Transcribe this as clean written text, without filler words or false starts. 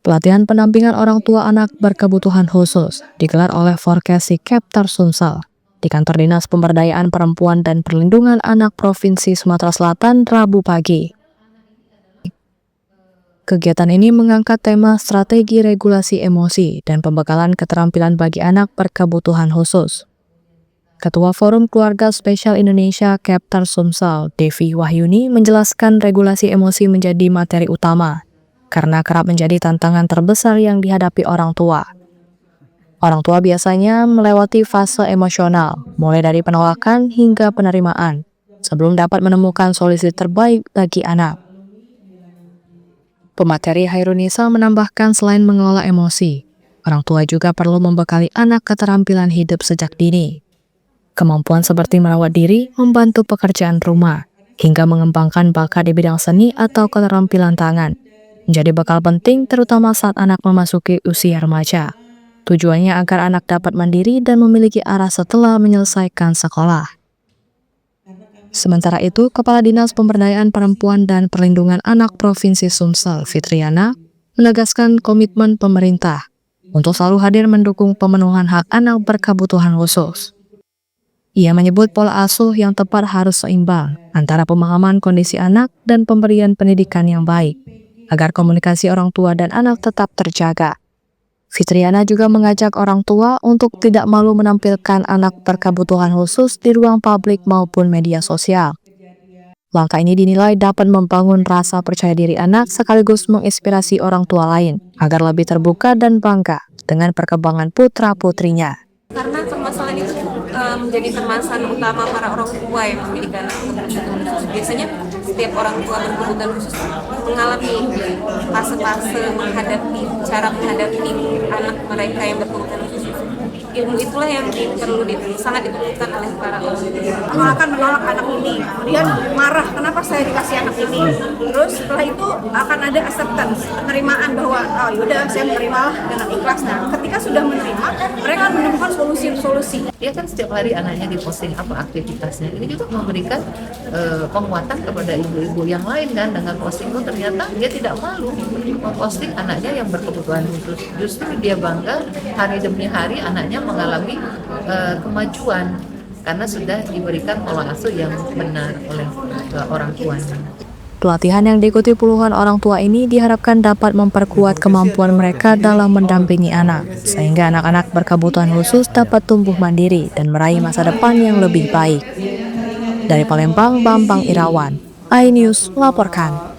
Pelatihan pendampingan orang tua anak berkebutuhan khusus digelar oleh Forkesi Keptar Sumsel di Kantor Dinas Pemberdayaan Perempuan dan Perlindungan Anak Provinsi Sumatera Selatan Rabu pagi. Kegiatan ini mengangkat tema strategi regulasi emosi dan pembekalan keterampilan bagi anak berkebutuhan khusus. Ketua Forum Keluarga Spesial Indonesia Keptar Sumsel, Devi Wahyuni, menjelaskan regulasi emosi menjadi materi utama karena kerap menjadi tantangan terbesar yang dihadapi orang tua. Orang tua biasanya melewati fase emosional, mulai dari penolakan hingga penerimaan, sebelum dapat menemukan solusi terbaik bagi anak. Pemateri Hairunisa menambahkan selain mengelola emosi, orang tua juga perlu membekali anak keterampilan hidup sejak dini. Kemampuan seperti merawat diri, membantu pekerjaan rumah, hingga mengembangkan bakat di bidang seni atau keterampilan tangan menjadi bekal penting terutama saat anak memasuki usia remaja. Tujuannya agar anak dapat mandiri dan memiliki arah setelah menyelesaikan sekolah. Sementara itu, Kepala Dinas Pemberdayaan Perempuan dan Perlindungan Anak Provinsi Sumsel, Fitriana, menegaskan komitmen pemerintah untuk selalu hadir mendukung pemenuhan hak anak berkebutuhan khusus. Ia menyebut pola asuh yang tepat harus seimbang antara pemahaman kondisi anak dan pemberian pendidikan yang baik, agar komunikasi orang tua dan anak tetap terjaga. Fitriana juga mengajak orang tua untuk tidak malu menampilkan anak berkebutuhan khusus di ruang publik maupun media sosial. Langkah ini dinilai dapat membangun rasa percaya diri anak sekaligus menginspirasi orang tua lain agar lebih terbuka dan bangga dengan perkembangan putra-putrinya. Karena permasalahan itu menjadi permasalahan utama para orang tua yang memiliki anak berkebutuhan khusus. Biasanya setiap orang tua berkebutuhan khusus mengalami fase-fase cara menghadapi anak mereka yang berkebutuhan khusus. Ilmu itulah yang sangat dibutuhkan oleh para orang tua. Akan menolak anak ini, kemudian marah, kenapa saya dikasih anak ini. Terus setelah itu akan ada acceptance, penerimaan bahwa oh yaudah saya menerima dengan ikhlas. Nah, ketika sudah menerima, mereka menemukan solusi-solusi. Dia kan setiap hari anaknya diposting apa aktivitasnya. Ini juga memberikan penguatan kepada ibu-ibu yang lain kan, dengan posting itu ternyata dia tidak malu memposting anaknya yang berkebutuhan khusus. Justru dia bangga hari demi hari anaknya mengalami kemajuan karena sudah diberikan pola asuh yang benar oleh orang tuanya. Pelatihan yang diikuti puluhan orang tua ini diharapkan dapat memperkuat kemampuan mereka dalam mendampingi anak, sehingga anak-anak berkebutuhan khusus dapat tumbuh mandiri dan meraih masa depan yang lebih baik. Dari Palembang, Bambang Irawan, iNews melaporkan.